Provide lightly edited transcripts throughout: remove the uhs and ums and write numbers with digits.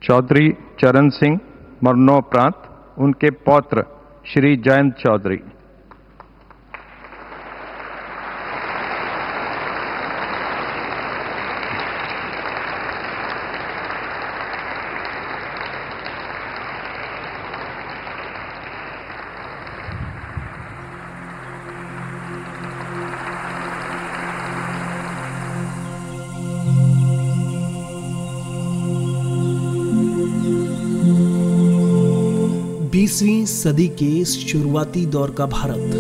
चौधरी चरण सिंह मरणोपरांत उनके पौत्र श्री जयंत चौधरी। बीसवीं सदी के शुरुआती दौर का भारत,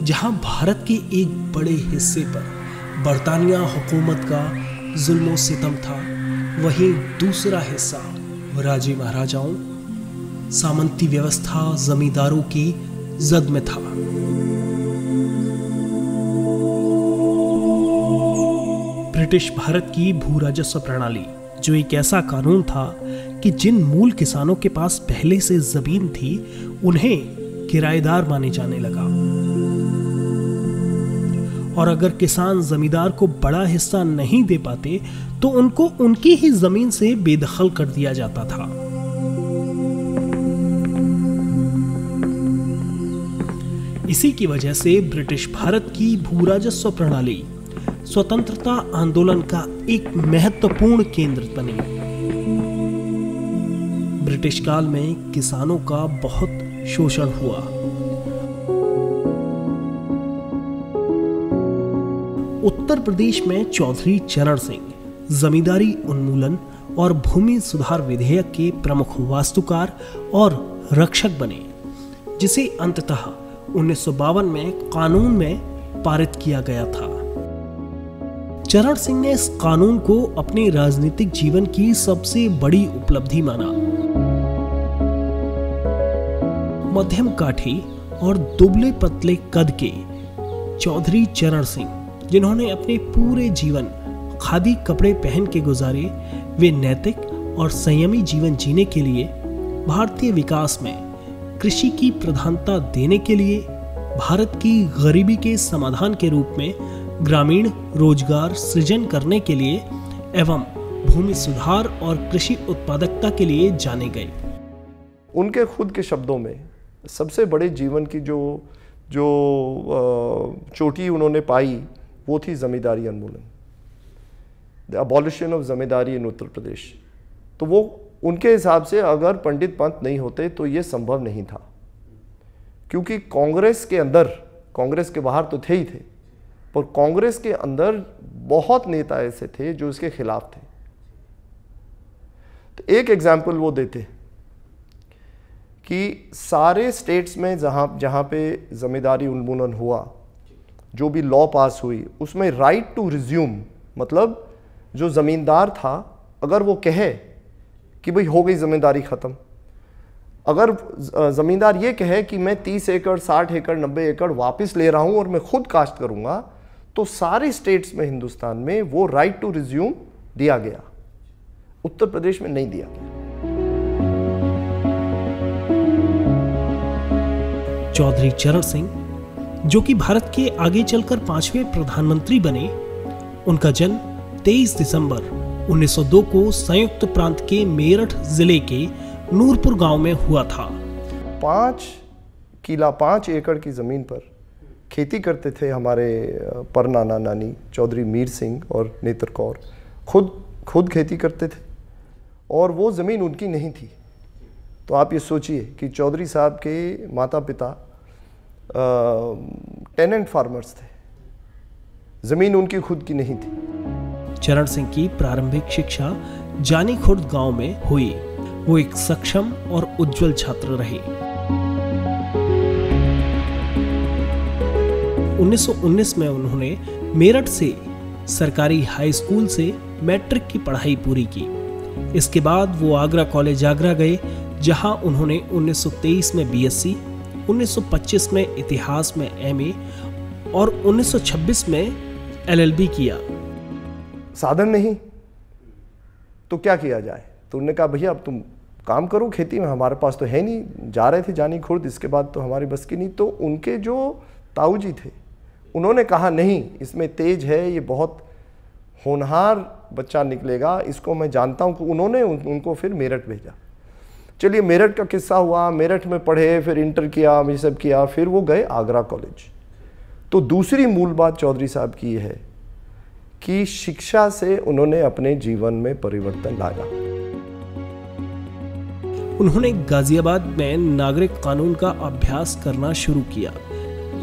जहां भारत के एक बड़े हिस्से पर बरतानिया हुकूमत का जुल्म सितम था, वहीं दूसरा हिस्सा राजे महाराजाओं, सामंती व्यवस्था, जमींदारों की जद में था। ब्रिटिश भारत की भू राजस्व प्रणाली, जो एक ऐसा कानून था कि जिन मूल किसानों के पास पहले से जमीन थी उन्हें किराएदार माने जाने लगा, और अगर किसान जमींदार को बड़ा हिस्सा नहीं दे पाते तो उनको उनकी ही जमीन से बेदखल कर दिया जाता था। इसी की वजह से ब्रिटिश भारत की भू राजस्व प्रणाली स्वतंत्रता आंदोलन का एक महत्वपूर्ण केंद्र बनी। ब्रिटिश काल में किसानों का बहुत शोषण हुआ। उत्तर प्रदेश में चौधरी चरण सिंह जमींदारी उन्मूलन और भूमि सुधार विधेयक के प्रमुख वास्तुकार और रक्षक बने, जिसे अंततः 1952 में कानून में पारित किया गया था। चरण सिंह ने इस कानून को अपने राजनीतिक जीवन की सबसे बड़ी उपलब्धि माना। मध्यम काठी और दुबले पतले कद के चौधरी चरण सिंह, जिन्होंने अपने पूरे जीवन खादी कपड़े पहन के गुजारे, वे नैतिक और संयमी जीवन जीने के लिए भारतीय विकास में कृषि की प्रधानता देने के लिए, भारत की गरीबी के समाधान के रूप में ग्रामीण रोजगार सृजन करने के लिए एवं भूमि सुधार और कृषि उत्पादकता के लिए जाने गए। उनके खुद के शब्दों में सबसे बड़े जीवन की जो चोटी उन्होंने पाई वो थी जमींदारी उन्मूलन, द अबॉलिशन ऑफ जमींदारी इन उत्तर प्रदेश। तो वो उनके हिसाब से अगर पंडित पंत नहीं होते तो ये संभव नहीं था, क्योंकि कांग्रेस के अंदर, कांग्रेस के बाहर तो थे ही थे, पर कांग्रेस के अंदर बहुत नेता ऐसे थे जो इसके खिलाफ थे। तो एक एग्जाम्पल वो देते कि सारे स्टेट्स में जहाँ पे जमींदारी उन्मूलन हुआ, जो भी लॉ पास हुई, उसमें राइट टू रिज्यूम, मतलब जो ज़मींदार था अगर वो कहे कि भाई हो गई ज़मींदारी ख़त्म, अगर ज़मींदार ये कहे कि मैं 30 एकड़ 60 एकड़ 90 एकड़ वापस ले रहा हूँ और मैं खुद काश्त करूँगा, तो सारे स्टेट्स में हिंदुस्तान में वो राइट टू रिज्यूम दिया गया। उत्तर प्रदेश में नहीं दिया गया। चौधरी चरण सिंह, जो कि भारत के आगे चलकर 5वें प्रधानमंत्री बने, उनका जन्म 23 दिसंबर 1902 को संयुक्त प्रांत के मेरठ जिले के नूरपुर गांव में हुआ था। 5 एकड़ की जमीन पर खेती करते थे हमारे परनाना नानी चौधरी मीर सिंह और नेत्र कौर, खुद खेती करते थे, और वो ज़मीन उनकी नहीं थी। तो आप ये सोचिए कि चौधरी साहब के माता पिता टेनेंट फार्मर्स थे, ज़मीन उनकी खुद की नहीं थी। चरण सिंह की प्रारंभिक शिक्षा जानी खुर्द गांव में हुई। वो एक सक्षम और उज्जवल छात्र रहे। 1919 में उन्होंने मेरठ से सरकारी हाई स्कूल से मैट्रिक की पढ़ाई पूरी की। इसके बाद वो आगरा कॉलेज आगरा गए, जहां उन्होंने 1923 में बीएससी, 1925 में इतिहास में एमए और 1926 में एलएलबी किया। साधन नहीं तो क्या किया जाए, तो उन्होंने कहा भैया अब तुम काम करो खेती में, हमारे पास तो है नहीं। जा रहे थे जानी खुर्द, इसके बाद तो हमारी बस की नहीं। तो उनके जो ताऊ जी थे उन्होंने कहा नहीं, इसमें तेज है, ये बहुत होनहार बच्चा निकलेगा, इसको मैं जानता हूँ कि उन्होंने उनको फिर मेरठ भेजा। चलिए मेरठ का किस्सा हुआ, मेरठ में पढ़े, फिर इंटर किया, ये सब किया, फिर वो गए आगरा कॉलेज। तो दूसरी मूल बात चौधरी साहब की है कि शिक्षा से उन्होंने अपने जीवन में परिवर्तन लाया। उन्होंने गाजियाबाद में नागरिक कानून का अभ्यास करना शुरू किया,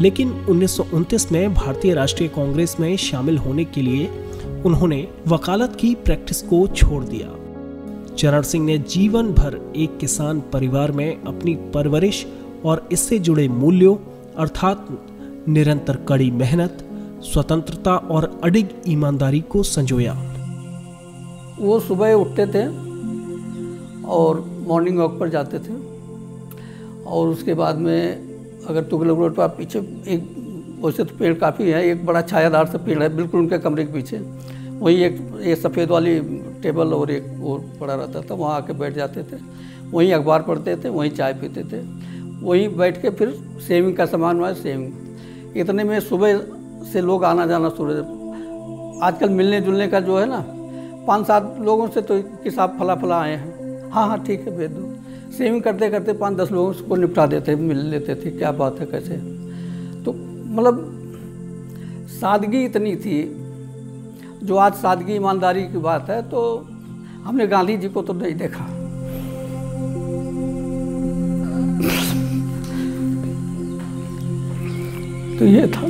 लेकिन 1929 में भारतीय राष्ट्रीय कांग्रेस में शामिल होने के लिए उन्होंने वकालत की प्रैक्टिस को छोड़ दिया। चरण सिंह ने जीवन भर एक किसान परिवार में अपनी परवरिश और इससे जुड़े मूल्यों अर्थात निरंतर कड़ी मेहनत, स्वतंत्रता और अडिग ईमानदारी को संजोया। वो सुबह उठते थे और मॉर्निंग वॉक पर जाते थे, और उसके बाद में अगर तुगलक रोड पर पीछे एक वैसे तो पेड़ काफ़ी है, एक बड़ा छायादार सा पेड़ है बिल्कुल उनके कमरे के पीछे, वहीं एक सफ़ेद वाली टेबल और एक और पड़ा रहता था, वहाँ आके बैठ जाते थे, वहीं अखबार पढ़ते थे, वहीं चाय पीते थे, वहीं बैठ के फिर सेविंग का सामान हुआ सेविंग। इतने में सुबह से लोग आना जाना शुरू। आजकल मिलने जुलने का जो है ना, 5-7 लोगों से तो कि साहब फला फला आए हैं, हाँ हाँ ठीक है भेज दो। सेविंग करते करते 5-10 लोगों को निपटा देते, मिल लेते थे, क्या बात है कैसे। तो मतलब सादगी इतनी थी, जो आज सादगी ईमानदारी की बात है, तो हमने गांधी जी को तो नहीं देखा। तो ये था।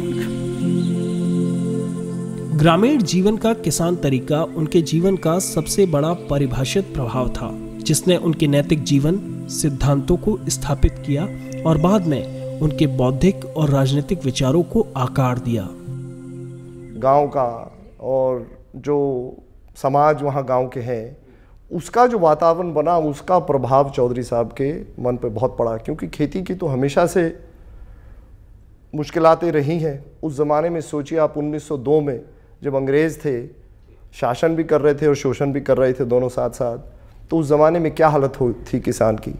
ग्रामीण जीवन का किसान तरीका उनके जीवन का सबसे बड़ा परिभाषित प्रभाव था, जिसने उनके नैतिक जीवन सिद्धांतों को स्थापित किया और बाद में उनके बौद्धिक और राजनीतिक विचारों को आकार दिया। गांव का और जो समाज वहाँ गांव के हैं, उसका जो वातावरण बना, उसका प्रभाव चौधरी साहब के मन पे बहुत पड़ा, क्योंकि खेती की तो हमेशा से मुश्किलातें रही हैं। उस ज़माने में सोचिए आप, 1902 में जब अंग्रेज़ थे, शासन भी कर रहे थे और शोषण भी कर रहे थे दोनों साथ साथ, तो उस ज़माने में क्या हालत थी किसान की।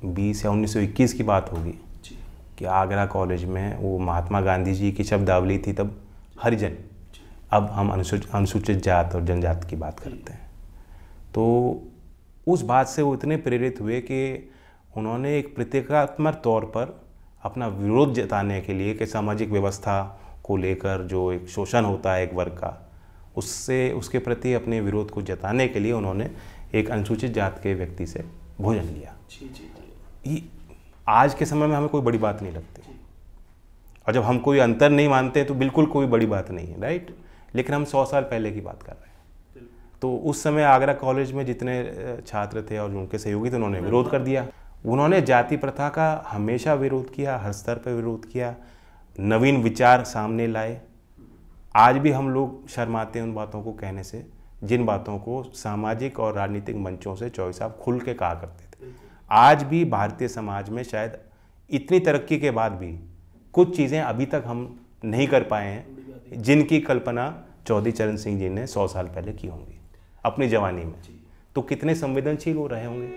20 या 1921 की बात होगी कि आगरा कॉलेज में वो महात्मा गांधी जी की शब्दावली थी तब, हरिजन। अब हम अनुसूचित जात और जनजात की बात करते हैं। तो उस बात से वो इतने प्रेरित हुए कि उन्होंने एक प्रतीकात्मक तौर पर अपना विरोध जताने के लिए कि सामाजिक व्यवस्था को लेकर जो एक शोषण होता है एक वर्ग का, उसके प्रति अपने विरोध को जताने के लिए उन्होंने एक अनुसूचित जात के व्यक्ति से भोजन लिया। ये आज के समय में हमें कोई बड़ी बात नहीं लगती, और जब हम कोई अंतर नहीं मानते तो बिल्कुल कोई बड़ी बात नहीं है, राइट। लेकिन हम 100 साल पहले की बात कर रहे हैं। तो उस समय आगरा कॉलेज में जितने छात्र थे और उनके सहयोगी थे, उन्होंने विरोध कर दिया। उन्होंने जाति प्रथा का हमेशा विरोध किया, हर स्तर पर विरोध किया, नवीन विचार सामने लाए। आज भी हम लोग शर्माते हैं उन बातों को कहने से, जिन बातों को सामाजिक और राजनीतिक मंचों से चौधरी साहब खुल के कहा करते थे। आज भी भारतीय समाज में शायद इतनी तरक्की के बाद भी कुछ चीज़ें अभी तक हम नहीं कर पाए हैं, जिनकी कल्पना चौधरी चरण सिंह जी ने 100 साल पहले की होंगी अपनी जवानी में। तो कितने संवेदनशील हो रहे होंगे।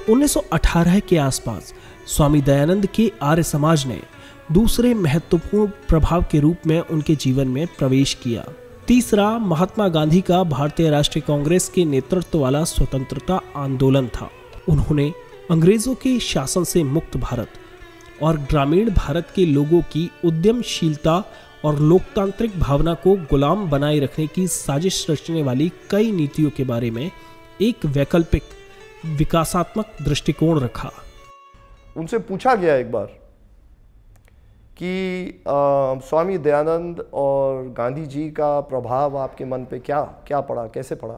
1918 के आसपास स्वामी दयानंद के आर्य समाज ने दूसरे महत्वपूर्ण प्रभाव के रूप में उनके जीवन में प्रवेश किया। तीसरा महात्मा गांधी का भारतीय राष्ट्रीय कांग्रेस के नेतृत्व वाला स्वतंत्रता आंदोलन था। उन्होंने अंग्रेजों के शासन से मुक्त भारत और ग्रामीण भारत के लोगों की उद्यमशीलता और लोकतांत्रिक भावना को गुलाम बनाए रखने की साजिश रचने वाली कई नीतियों के बारे में एक वैकल्पिक विकासात्मक दृष्टिकोण रखा। उनसे पूछा गया एक बार कि स्वामी दयानंद और गांधी जी का प्रभाव आपके मन पे क्या पड़ा, कैसे पड़ा।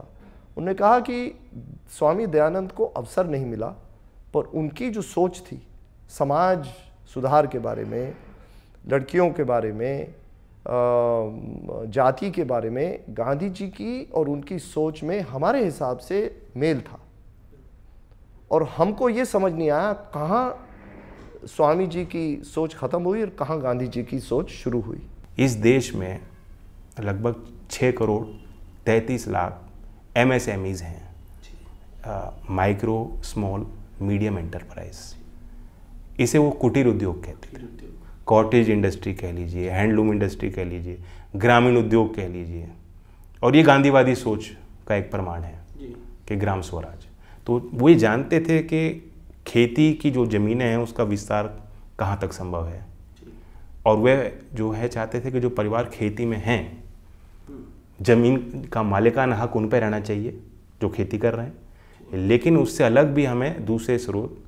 उन्होंने कहा कि स्वामी दयानंद को अवसर नहीं मिला, पर उनकी जो सोच थी समाज सुधार के बारे में, लड़कियों के बारे में, जाति के बारे में, गांधी जी की और उनकी सोच में हमारे हिसाब से मेल था। और हमको ये समझ नहीं आया कहाँ स्वामी जी की सोच ख़त्म हुई और कहाँ गांधी जी की सोच शुरू हुई। इस देश में लगभग 6 करोड़ 33 लाख MSMEs हैं, माइक्रो स्मॉल मीडियम एंटरप्राइज। इसे वो कुटीर उद्योग कहते हैं, कॉटेज इंडस्ट्री कह लीजिए, हैंडलूम इंडस्ट्री कह लीजिए, ग्रामीण उद्योग कह लीजिए। और ये गांधीवादी सोच का एक प्रमाण है कि ग्राम स्वराज। तो वो ये जानते थे कि खेती की जो ज़मीनें हैं उसका विस्तार कहाँ तक संभव है, और वे जो है चाहते थे कि जो परिवार खेती में हैं, ज़मीन का मालिकाना हक उन पर रहना चाहिए जो खेती कर रहे हैं, लेकिन उससे अलग भी हमें दूसरे स्रोत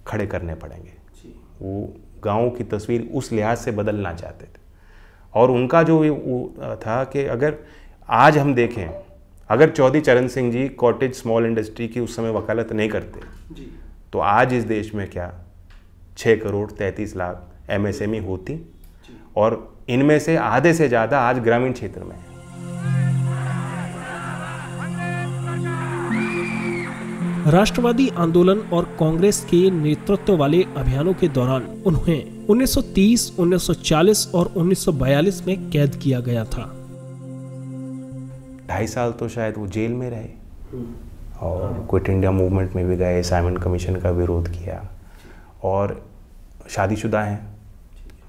खड़े करने पड़ेंगे। वो गाँव की तस्वीर उस लिहाज से बदलना चाहते थे। और उनका जो वो था कि अगर आज हम देखें, अगर चौधरी चरण Singh ji cottage small industry की उस समय वकालत नहीं करते तो आज इस देश में क्या 6 करोड़ 33 लाख MSME होती, और इनमें से आधे से ज़्यादा आज ग्रामीण क्षेत्र में है। राष्ट्रवादी आंदोलन और कांग्रेस के नेतृत्व वाले अभियानों के दौरान उन्हें 1930, 1940 और 1942 में कैद किया गया था। 2.5 साल तो शायद वो जेल में रहे, और क्विट इंडिया मूवमेंट में भी गए, साइमन कमीशन का विरोध किया, और शादीशुदा हैं,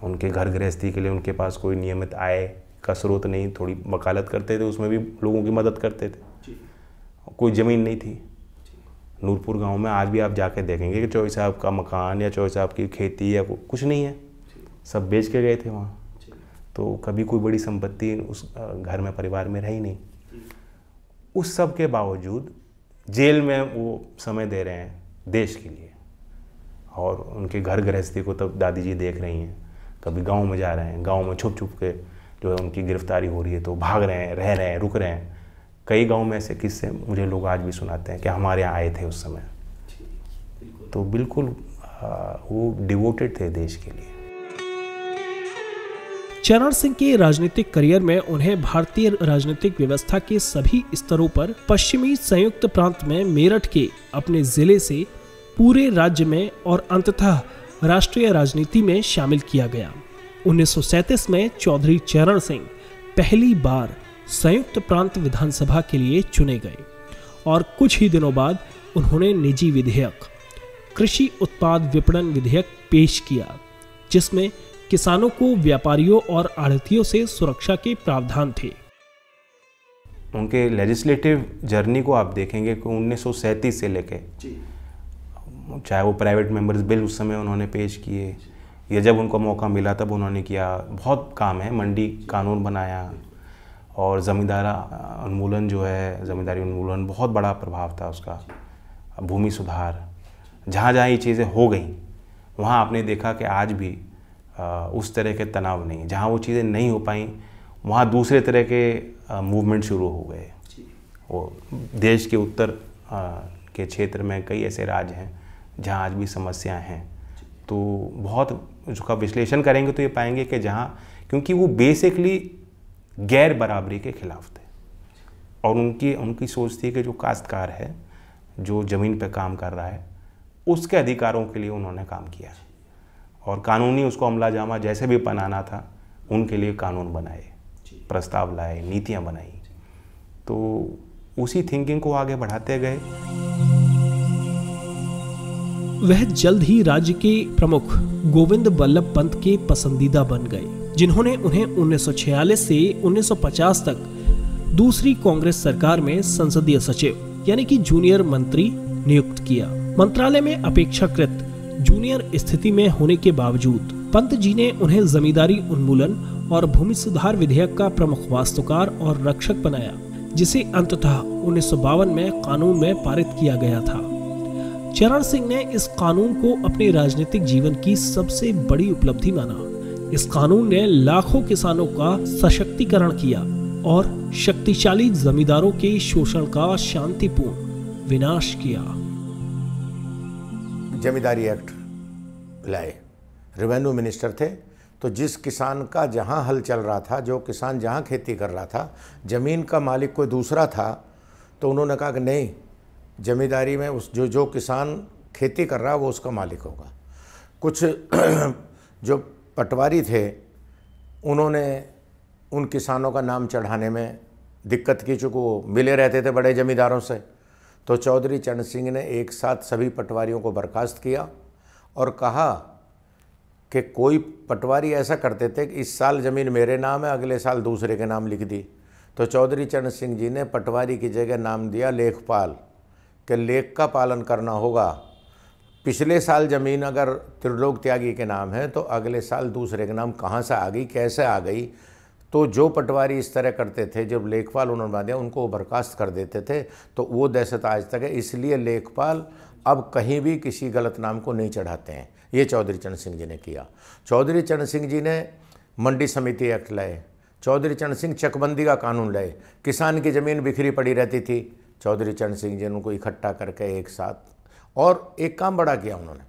उनके घर गृहस्थी के लिए उनके पास कोई नियमित आय का स्रोत नहीं, थोड़ी वकालत करते थे, उसमें भी लोगों की मदद करते थे। कोई ज़मीन नहीं थी। नूरपुर गांव में आज भी आप जाके देखेंगे कि चौधरी साहब का मकान या चौधरी साहब की खेती या कुछ नहीं है, सब बेच के गए थे वहाँ। तो कभी कोई बड़ी संपत्ति उस घर में परिवार में रही नहीं। उस सब के बावजूद जेल में वो समय दे रहे हैं देश के लिए, और उनके घर गृहस्थी को तब दादी जी देख रही हैं। कभी गांव में जा रहे हैं, गांव में छुप छुप के जो है उनकी गिरफ्तारी हो रही है तो भाग रहे हैं, रह रहे हैं, रुक रहे हैं। कई गांव में ऐसे किस्से मुझे लोग आज भी सुनाते हैं कि हमारे यहाँ आए थे उस समय। तो बिल्कुल वो डिवोटेड थे देश के लिए। चरण सिंह के राजनीतिक करियर में उन्हें भारतीय राजनीतिक व्यवस्था के सभी स्तरों पर पश्चिमी संयुक्त प्रांत में मेरठ के अपने जिले से पूरे राज्य में और अंततः राष्ट्रीय राजनीति में शामिल किया गया। 1937 में चौधरी चरण सिंह पहली बार संयुक्त प्रांत विधानसभा के लिए चुने गए, और कुछ ही दिनों बाद उन्होंने निजी विधेयक कृषि उत्पाद विपणन विधेयक पेश किया, जिसमें किसानों को व्यापारियों और आढ़तियों से सुरक्षा के प्रावधान थे। उनके लेजिस्लेटिव जर्नी को आप देखेंगे कि 1937 से लेके, चाहे वो प्राइवेट मेंबर्स बिल उस समय उन्होंने पेश किए, या जब उनको मौका मिला तब उन्होंने किया। बहुत काम है, मंडी कानून बनाया, और ज़मींदारा उन्मूलन जो है, ज़मींदारी उन्मूलन बहुत बड़ा प्रभाव था उसका। भूमि सुधार, जहाँ जहाँ ये चीज़ें हो गई वहाँ आपने देखा कि आज भी उस तरह के तनाव नहीं। जहाँ वो चीज़ें नहीं हो पाई वहाँ दूसरे तरह के मूवमेंट शुरू हो गए। वो देश के उत्तर के क्षेत्र में कई ऐसे राज्य हैं जहाँ आज भी समस्याएं हैं। तो बहुत उसका विश्लेषण करेंगे तो ये पाएंगे कि जहाँ, क्योंकि वो बेसिकली गैर बराबरी के खिलाफ थे, और उनकी सोच थी कि जो काश्तकार है, जो ज़मीन पे काम कर रहा है, उसके अधिकारों के लिए उन्होंने काम किया, और कानूनी उसको अमला जामा जैसे भी बनाना था उनके लिए कानून बनाए, प्रस्ताव लाए, नीतियाँ बनाई। तो उसी थिंकिंग को आगे बढ़ाते गए। वह जल्द ही राज्य के प्रमुख गोविंद बल्लभ पंत के पसंदीदा बन गए, जिन्होंने उन्हें 1946 से 1950 तक दूसरी कांग्रेस सरकार में संसदीय सचिव यानी कि जूनियर मंत्री नियुक्त किया। मंत्रालय में अपेक्षाकृत जूनियर स्थिति में होने के बावजूद पंत जी ने उन्हें जमींदारी उन्मूलन और भूमि सुधार विधेयक का प्रमुख वास्तुकार और रक्षक बनाया, जिसे अंततः 1952 में कानून में पारित किया गया था। चरण सिंह ने इस कानून को अपने राजनीतिक जीवन की सबसे बड़ी उपलब्धि माना। इस कानून ने लाखों किसानों का सशक्तिकरण किया और शक्तिशाली जमींदारों के शोषण का शांतिपूर्ण विनाश किया। जमींदारी एक्ट लाए, रेवेन्यू मिनिस्टर थे, तो जिस किसान का जहां हल चल रहा था, जो किसान जहां खेती कर रहा था, ज़मीन का मालिक कोई दूसरा था, तो उन्होंने कहा कि नहीं, जमींदारी में उस जो किसान खेती कर रहा है वो उसका मालिक होगा। कुछ जो पटवारी थे उन्होंने उन किसानों का नाम चढ़ाने में दिक्कत की, चूँकि वो मिले रहते थे बड़े ज़मींदारों से। तो चौधरी चरण सिंह ने एक साथ सभी पटवारियों को बर्खास्त किया और कहा कि कोई पटवारी ऐसा करते थे कि इस साल ज़मीन मेरे नाम है, अगले साल दूसरे के नाम लिख दी, तो चौधरी चरण सिंह जी ने पटवारी की जगह नाम दिया लेखपाल, कि लेख का पालन करना होगा। पिछले साल ज़मीन अगर त्रिलोक त्यागी के नाम है तो अगले साल दूसरे के नाम कहाँ से आ गई, कैसे आ गई। तो जो पटवारी इस तरह करते थे, जब लेखपाल उन्होंने बना दिया उनको बर्खास्त कर देते थे, तो वो दहशत आज तक है। इसलिए लेखपाल अब कहीं भी किसी गलत नाम को नहीं चढ़ाते हैं। ये चौधरी चरण सिंह जी ने किया। चौधरी चरण सिंह जी ने मंडी समिति एक्ट लाए। चौधरी चरण सिंह चकबंदी का कानून लाए। किसान की ज़मीन बिखरी पड़ी रहती थी, चौधरी चरण सिंह जी ने उनको इकट्ठा करके एक साथ, और एक काम बड़ा किया उन्होंने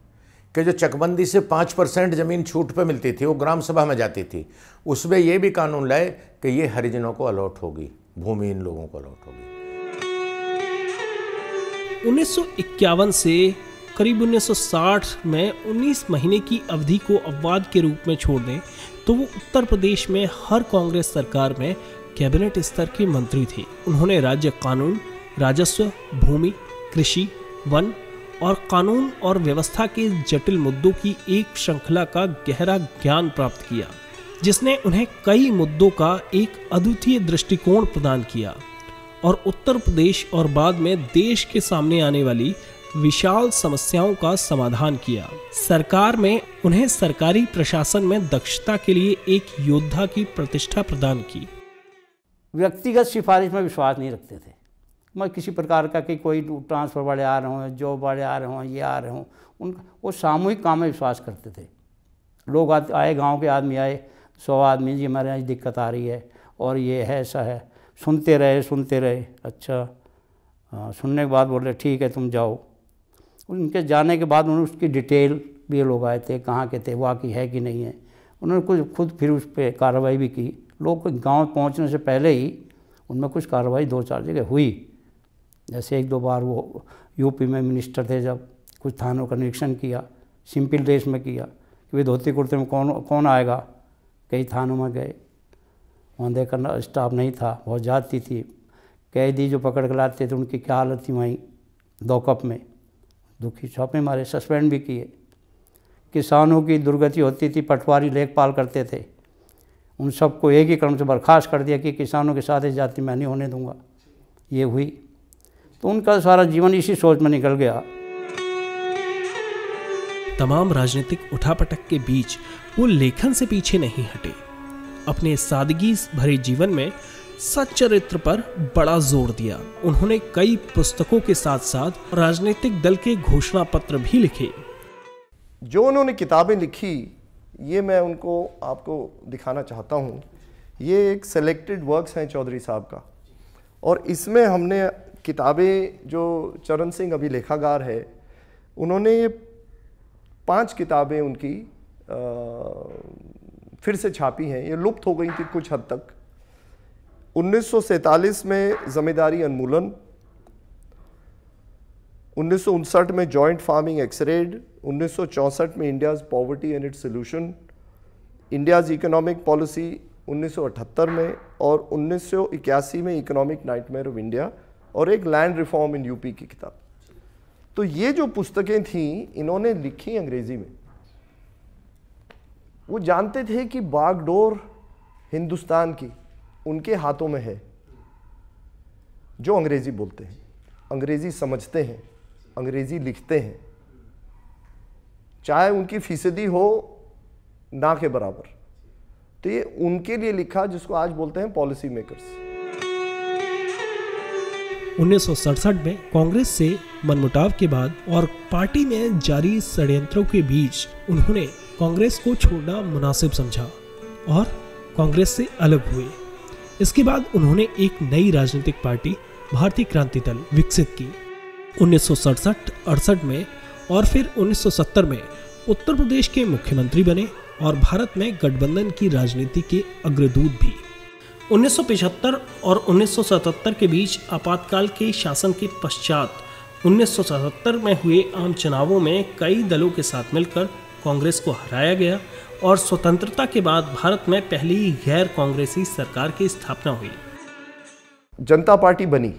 कि जो चकबंदी से 5% ज़मीन छूट पे मिलती थी वो ग्राम सभा में जाती थी, उसमें ये भी कानून लाए कि ये हरिजनों को अलॉट होगी, भूमि इन लोगों को अलॉट होगी। 1951 से करीब 1960 में 19 महीने की अवधि को अपवाद के रूप में छोड़ दें तो वो उत्तर प्रदेश में हर कांग्रेस सरकार में कैबिनेट स्तर के मंत्री थे। उन्होंने राज्य कानून, राजस्व, भूमि, कृषि, वन और कानून और व्यवस्था के जटिल मुद्दों की एक श्रृंखला का गहरा ज्ञान प्राप्त किया, जिसने उन्हें कई मुद्दों का एक अद्वितीय दृष्टिकोण प्रदान किया और उत्तर प्रदेश और बाद में देश के सामने आने वाली विशाल समस्याओं का समाधान किया। सरकार में उन्हें सरकारी प्रशासन में दक्षता के लिए एक योद्धा की प्रतिष्ठा प्रदान की। व्यक्तिगत सिफारिश में विश्वास नहीं रखते थे। मैं किसी प्रकार का कि कोई ट्रांसफ़र वाले आ रहे हों, जॉब वाले आ रहे हों, ये आ रहे हों, वो सामूहिक काम में विश्वास करते थे। लोग आए, गांव के आदमी आए, 100 आदमी, जी हमारे यहाँ दिक्कत आ रही है और ये है, ऐसा है। सुनते रहे, अच्छा हाँ, सुनने के बाद बोले ठीक है तुम जाओ। उनके जाने के बाद उन्होंने उसकी डिटेल भी, लोग आए थे, कहाँ के थे, वाकई है कि नहीं है, उन्होंने कुछ खुद फिर उस पर कार्रवाई भी की। लोग गाँव पहुँचने से पहले ही उनमें कुछ कार्रवाई 2-4 जगह हुई। जैसे 1-2 बार वो यूपी में मिनिस्टर थे, जब कुछ थानों का निरीक्षण किया, सिंपल ड्रेस में किया कि भाई धोती कुर्ते में कौन आएगा। कई थानों में गए, वहाँ देखकर स्टाफ नहीं था, बहुत जाती थी। कैदी जो पकड़ के लाते थे उनकी क्या हालत थी वहीं दोकप में, दुखी छापे मारे, सस्पेंड भी किए। किसानों की दुर्गति होती थी, पटवारी लेखपाल करते थे, उन सबको एक ही क्रम से बर्खास्त कर दिया कि किसानों के साथ जाति मैं नहीं होने दूंगा। ये हुई, तो उनका सारा जीवन इसी सोच में निकल गया। तमाम राजनीतिक उठापटक के बीच वो लेखन से पीछे नहीं हटे। अपने सादगी भरे जीवन में सच्चरित्र पर बड़ा जोर दिया। उन्होंने कई पुस्तकों के साथ साथ राजनीतिक दल के घोषणा पत्र भी लिखे। जो उन्होंने किताबें लिखी, ये मैं उनको आपको दिखाना चाहता हूँ। ये एक सेलेक्टेड वर्क्स हैं चौधरी साहब का, और इसमें हमने किताबें, जो चरण सिंह अभी लेखाकार है, उन्होंने ये 5 किताबें उनकी फिर से छापी हैं। ये लुप्त हो गई थी कुछ हद तक। 1947 में जमींदारी उन्मूलन, 1959 में जॉइंट फार्मिंग एक्सरेड, 1964 में India's poverty and its solution, India's economic policy 1978 में, और 1981 में इकोनॉमिक नाइटमेयर ऑफ इंडिया, और एक लैंड रिफॉर्म इन यूपी की किताब। तो ये जो पुस्तकें थीं इन्होंने लिखी अंग्रेजी में। वो जानते थे कि बागडोर हिंदुस्तान की उनके हाथों में है, जो अंग्रेजी बोलते हैं, अंग्रेजी समझते हैं, अंग्रेजी लिखते हैं, चाहे उनकी फीसदी हो ना के बराबर। तो ये उनके लिए लिखा, जिसको आज बोलते हैं पॉलिसी मेकर्स। 1967 में कांग्रेस से मनमुटाव के बाद और पार्टी में जारी षड्यंत्रों के बीच उन्होंने कांग्रेस को छोड़ना मुनासिब समझा और कांग्रेस से अलग हुए। इसके बाद उन्होंने एक नई राजनीतिक पार्टी भारतीय क्रांति दल विकसित की। 1967-68 में और फिर 1970 में उत्तर प्रदेश के मुख्यमंत्री बने और भारत में गठबंधन की राजनीति के अग्रदूत भी। 1975 और 1977 के बीच आपातकाल के शासन के पश्चात 1977 में हुए आम चुनावों में कई दलों के साथ मिलकर कांग्रेस को हराया गया और स्वतंत्रता के बाद भारत में पहली गैर कांग्रेसी सरकार की स्थापना हुई। जनता पार्टी बनी,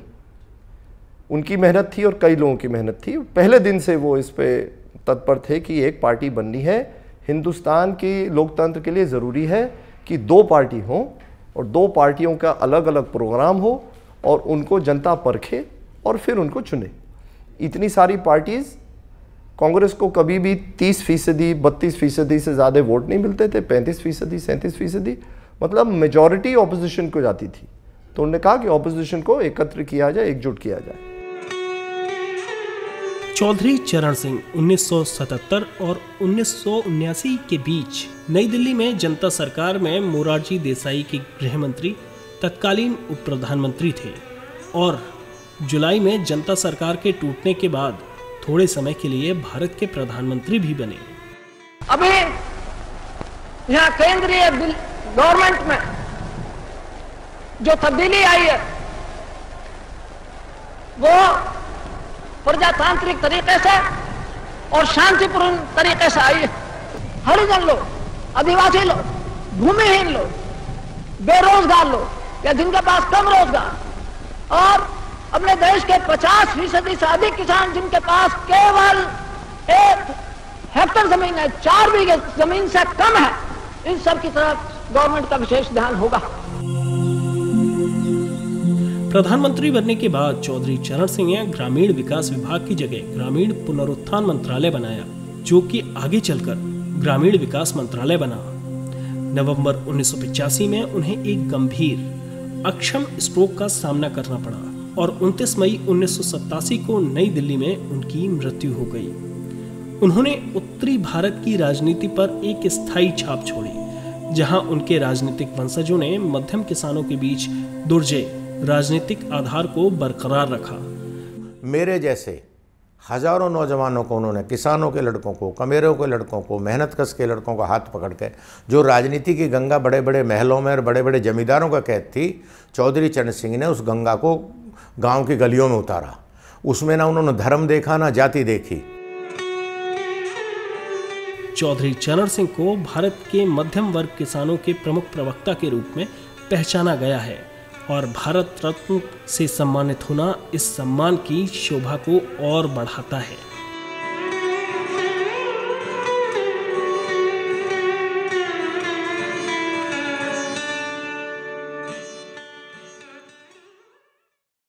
उनकी मेहनत थी और कई लोगों की मेहनत थी। पहले दिन से वो इस पे तत्पर थे कि एक पार्टी बननी है। हिंदुस्तान की लोकतंत्र के लिए ज़रूरी है कि 2 पार्टी हों और दो पार्टियों का अलग अलग प्रोग्राम हो और उनको जनता परखे और फिर उनको चुने। इतनी सारी पार्टीज़, कांग्रेस को कभी भी 30%, 32% से ज़्यादा वोट नहीं मिलते थे, 35%, 37%, मतलब मेजॉरिटी ऑपोजिशन को जाती थी। तो उन्होंने कहा कि ऑपोजिशन को एकत्र किया जाए, एकजुट किया जाए। चौधरी चरण सिंह 1977 और 1979 के बीच नई दिल्ली में जनता सरकार में मोरारजी देसाई के गृह मंत्री, तत्कालीन उप प्रधानमंत्री थे और जुलाई में जनता सरकार के टूटने के बाद थोड़े समय के लिए भारत के प्रधानमंत्री भी बने। अभी यहाँ केंद्रीय गवर्नमेंट में जो तब्दीली आई है वो प्रजातांत्रिक तरीके से और शांतिपूर्ण तरीके से आई है। हरिजन लोग, आदिवासी लोग, भूमिहीन लोग, बेरोजगार लोग या जिनके पास कम रोजगार और अपने देश के 50% से अधिक किसान जिनके पास केवल 1 हेक्टेयर जमीन है, 4 बीघे जमीन से कम है, इन सब की तरफ गवर्नमेंट का विशेष ध्यान होगा। प्रधानमंत्री बनने के बाद चौधरी चरण सिंह ने ग्रामीण विकास विभाग की जगह ग्रामीण पुनरुत्थान मंत्रालय बनाया, जो कि आगे चलकर ग्रामीण विकास मंत्रालय बना। नवंबर 1985 में उन्हें एक गंभीर अक्षम स्ट्रोक का सामना करना पड़ा और 29 मई 1987 को नई दिल्ली में उनकी मृत्यु हो गई। उन्होंने उत्तरी भारत की राजनीति पर एक स्थायी छाप छोड़ी, जहां उनके राजनीतिक वंशजों ने मध्यम किसानों के बीच दुर्जय राजनीतिक आधार को बरकरार रखा। मेरे जैसे हजारों नौजवानों को उन्होंने, किसानों के लड़कों को, कमेरों के लड़कों को, मेहनत कश के लड़कों का हाथ पकड़ के, जो राजनीति की गंगा बड़े बड़े महलों में और बड़े बड़े जमींदारों का कैद थी, चौधरी चरण सिंह ने उस गंगा को गांव की गलियों में उतारा। उसमें ना उन्होंने धर्म देखा ना जाति देखी। चौधरी चरण सिंह को भारत के मध्यम वर्ग किसानों के प्रमुख प्रवक्ता के रूप में पहचाना गया है और भारत रत्न से सम्मानित होना इस सम्मान की शोभा को और बढ़ाता है।